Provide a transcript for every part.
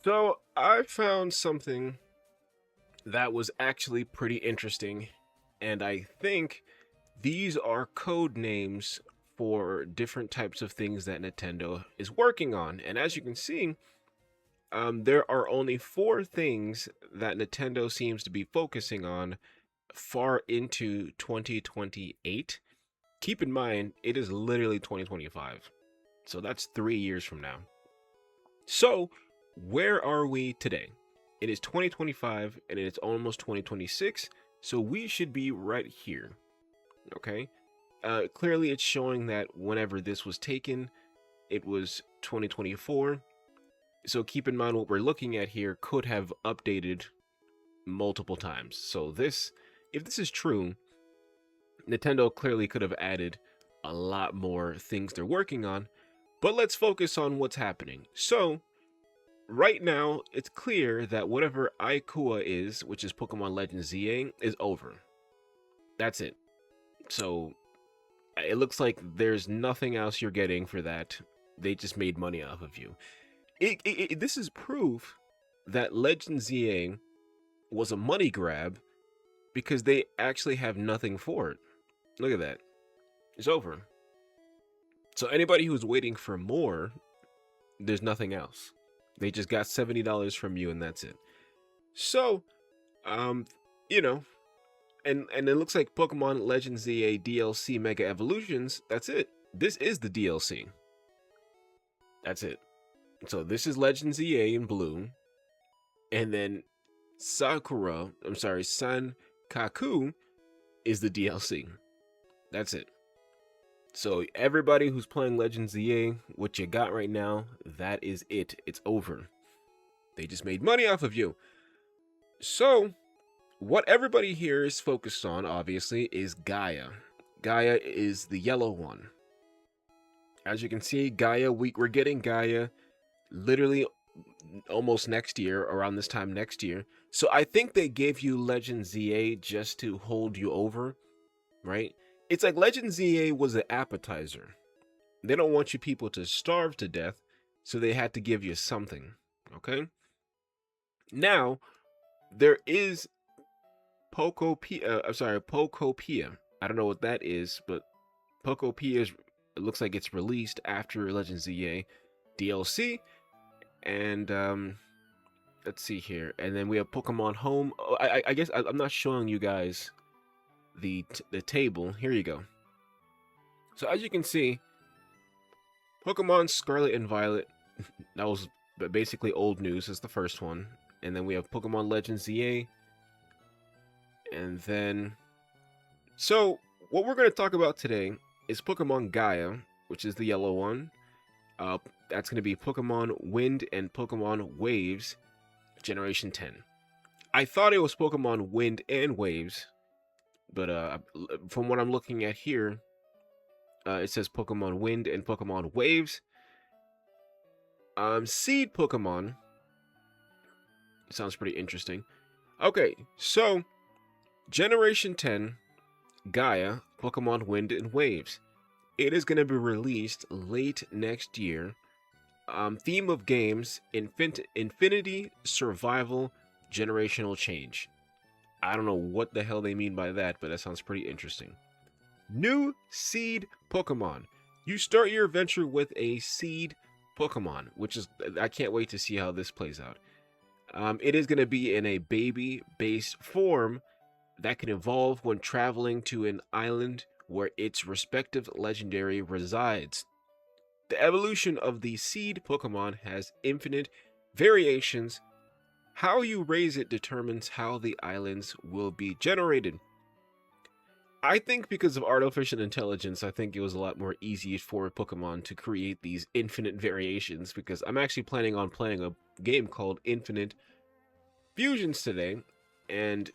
So I found something that was actually pretty interesting, and I think these are code names for different types of things that Nintendo is working on. And as you can see, there are only four things that Nintendo seems to be focusing on far into 2028. Keep in mind, it is literally 2025. So that's 3 years from now. So, where are we today? It is 2025 and it's almost 2026, so we should be right here. Okay? Clearly, it's showing that whenever this was taken, it was 2024. So, keep in mind what we're looking at here could have updated multiple times. So, if this is true, Nintendo clearly could have added a lot more things they're working on. But let's focus on what's happening. So, right now, it's clear that whatever Aikua is, which is Pokemon Legends ZA, is over. That's it. So, it looks like there's nothing else you're getting for that. They just made money off of you. This is proof that Legends ZA was a money grab because they actually have nothing for it. Look at that. It's over. So anybody who's waiting for more, there's nothing else. They just got $70 from you and that's it. So, you know, and it looks like Pokemon Legends ZA DLC Mega Evolutions, that's it. This is the DLC. That's it. So this is Legends ZA in blue. And then Sankaku is the DLC. That's it. So everybody who's playing Legends ZA, what you got right now, that is it. It's over. They just made money off of you. So, what everybody here is focused on, obviously, is Gaia. Gaia is the yellow one. As you can see, Gaia, we're getting Gaia literally almost next year, around this time next year. So I think they gave you Legends ZA just to hold you over, right? It's like Legends ZA was an appetizer. They don't want you people to starve to death, so they had to give you something, okay? Now, there is Pokopia. I don't know what that is, but Pokopia it looks like it's released after Legends ZA DLC. And let's see here. And then we have Pokemon Home. Oh, I guess I'm not showing you guys the table. Here you go. So as you can see, Pokemon Scarlet and Violet, that was basically old news, is the first one. And then we have Pokemon Legends ZA. And then, so what we're going to talk about today is Pokemon Gaia, which is the yellow one. That's going to be Pokemon Wind and Pokemon Waves, Generation 10. I thought it was Pokemon Wind and Waves, but from what I'm looking at here, it says Pokemon Wind and Pokemon Waves. Seed Pokémon. Sounds pretty interesting. Okay, so Generation 10, Gaia, Pokemon Wind and Waves. It is going to be released late next year. Theme of games, Infinity Survival Generational Change. I don't know what the hell they mean by that, but that sounds pretty interesting. New Seed Pokémon. You start your adventure with a Seed Pokémon, which is, I can't wait to see how this plays out. It is going to be in a baby-based form that can evolve when traveling to an island where its respective legendary resides. The evolution of the Seed Pokémon has infinite variations. How you raise it determines how the islands will be generated. I think because of artificial intelligence, I think it was a lot more easy for Pokemon to create these infinite variations, because I'm actually planning on playing a game called Infinite Fusions today, and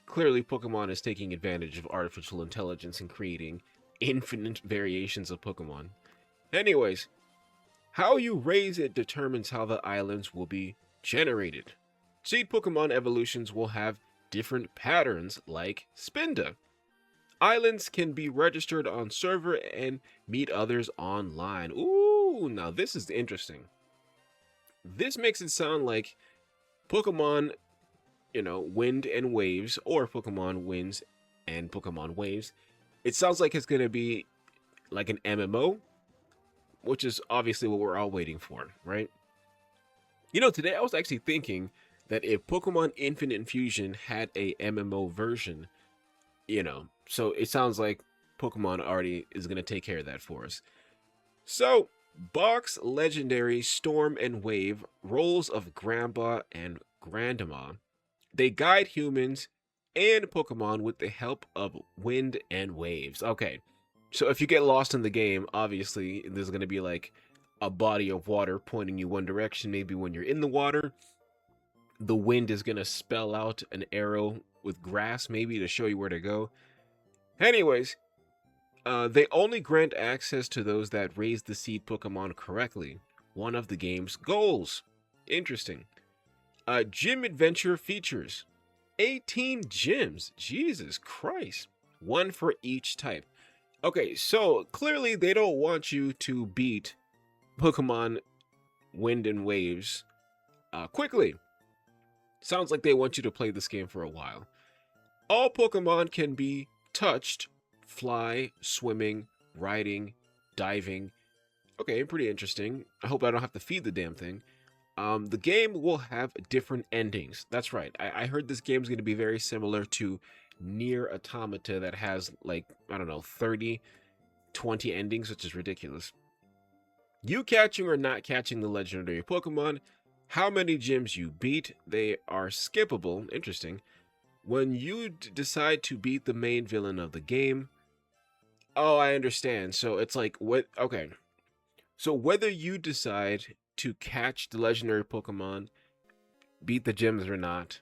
clearly Pokemon is taking advantage of artificial intelligence and creating infinite variations of Pokemon. Anyways, how you raise it determines how the islands will be generated. Seed Pokemon evolutions will have different patterns like Spinda. Islands can be registered on server and meet others online. Ooh, now this is interesting. This makes it sound like Pokemon, Wind and Waves, or Pokemon Winds and Pokemon Waves. It sounds like it's going to be like an MMO, which is obviously what we're all waiting for, right? Today I was actually thinking that if Pokemon Infinite Infusion had a MMO version, so it sounds like Pokemon already is going to take care of that for us. So, Box Legendary Storm and Wave, Roles of Grandpa and Grandma. They guide humans and Pokemon with the help of wind and waves. Okay, so if you get lost in the game, obviously there's going to be like a body of water pointing you one direction. Maybe when you're in the water, the wind is going to spell out an arrow with grass maybe to show you where to go. Anyways, they only grant access to those that raise the seed Pokemon correctly, one of the game's goals. Interesting. Gym adventure features 18 gyms. Jesus Christ. One for each type. Okay, so clearly they don't want you to beat Pokemon Wind and Waves quickly. Sounds like they want you to play this game for a while. All Pokemon can be touched, fly, swimming, riding, diving. Okay, pretty interesting. I hope I don't have to feed the damn thing. The game will have different endings. That's right. I heard this game is going to be very similar to Nier Automata that has, like, I don't know, 30, 20 endings, which is ridiculous. You catching or not catching the legendary Pokemon, how many gyms you beat, they are skippable. Interesting. When you decide to beat the main villain of the game, oh, I understand. So it's like, what? Okay. So whether you decide to catch the legendary Pokemon, beat the gyms or not,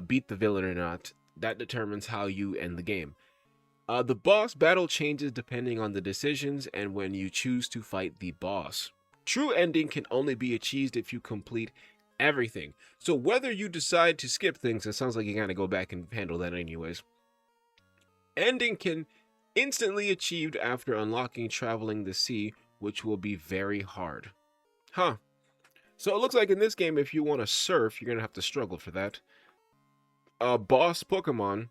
beat the villain or not, that determines how you end the game. The boss battle changes depending on the decisions and when you choose to fight the boss. True ending can only be achieved if you complete everything. So whether you decide to skip things, it sounds like you gotta go back and handle that anyways. Ending can instantly achieved after unlocking Traveling the Sea, which will be very hard. Huh. So it looks like in this game, if you want to surf, you're going to have to struggle for that. Boss Pokemon.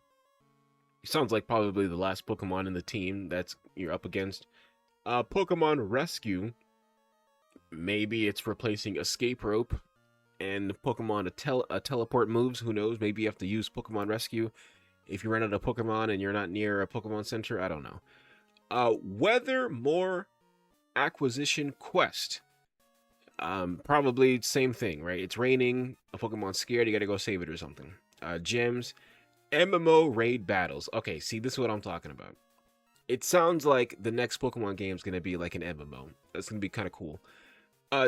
Sounds like probably the last Pokemon in the team that's you're up against. Pokemon Rescue. Maybe it's replacing Escape Rope and Pokemon teleport moves. Who knows? Maybe you have to use Pokemon Rescue if you run out of Pokemon and you're not near a Pokemon Center. I don't know. Weather More Acquisition Quest. Probably same thing, right? It's raining, a Pokemon's scared, you gotta go save it or something. Gyms, MMO raid battles. Okay, see, this is what I'm talking about. It sounds like the next Pokemon game is gonna be like an MMO. That's gonna be kind of cool.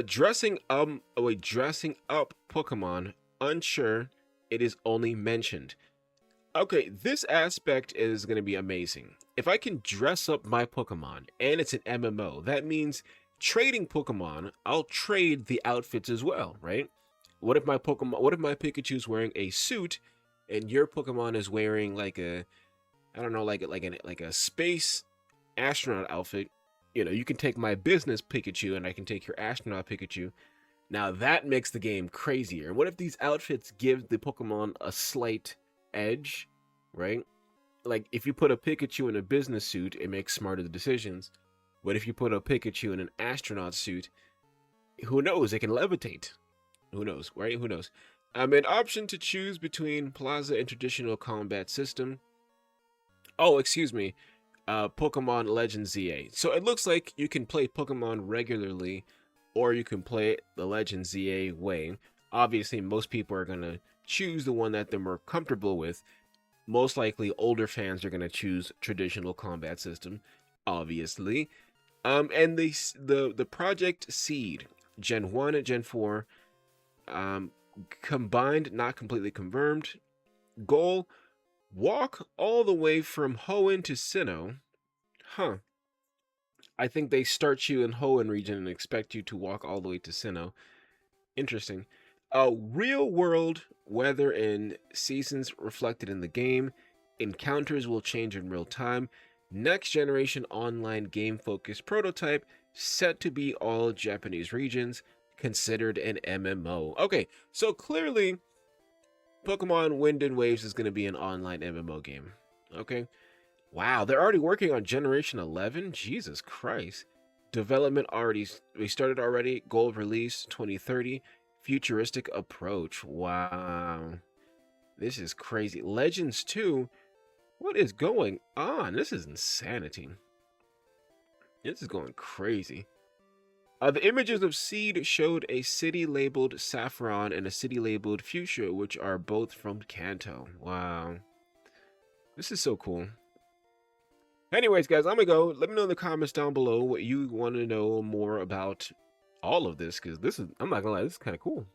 Dressing up Pokemon. Unsure. It is only mentioned. Okay, this aspect is gonna be amazing. If I can dress up my Pokemon and it's an MMO, that means trading Pokemon, I'll trade the outfits as well, right? What if my Pikachu's wearing a suit and your Pokemon is wearing like a, I don't know, like a space astronaut outfit? You can take my business Pikachu and I can take your astronaut Pikachu. Now that makes the game crazier. What if these outfits give the Pokemon a slight edge, right? Like if you put a Pikachu in a business suit, it makes smarter decisions. What if you put a Pikachu in an astronaut suit? Who knows? It can levitate. Who knows, right? Who knows? An option to choose between Plaza and traditional combat system. Oh, excuse me. Pokemon Legends ZA. So it looks like you can play Pokemon regularly, or you can play it the Legends ZA way. Obviously, most people are going to choose the one that they're more comfortable with. Most likely, older fans are going to choose traditional combat system, obviously. And the Project Seed, Gen 1 and Gen 4, combined, not completely confirmed. Goal, walk all the way from Hoenn to Sinnoh. Huh. I think they start you in Hoenn region and expect you to walk all the way to Sinnoh. Interesting. Real world weather and seasons reflected in the game. Encounters will change in real time. Next generation online game focused prototype set to be all Japanese regions. considered an MMO. Okay, so clearly Pokemon Wind and Waves is going to be an online MMO game. Okay. Wow, they're already working on Generation 11? Jesus Christ. Development already, we started already. Goal of release 2030. Futuristic approach. Wow. This is crazy. Legends 2? What is going on? This is insanity. This is going crazy. The images of Seed showed a city labeled Saffron and a city labeled Fuchsia, which are both from Kanto. Wow. This is so cool. Anyways, guys, I'm gonna go. Let me know in the comments down below what you want to know more about all of this, because this is, I'm not gonna lie, this is kind of cool.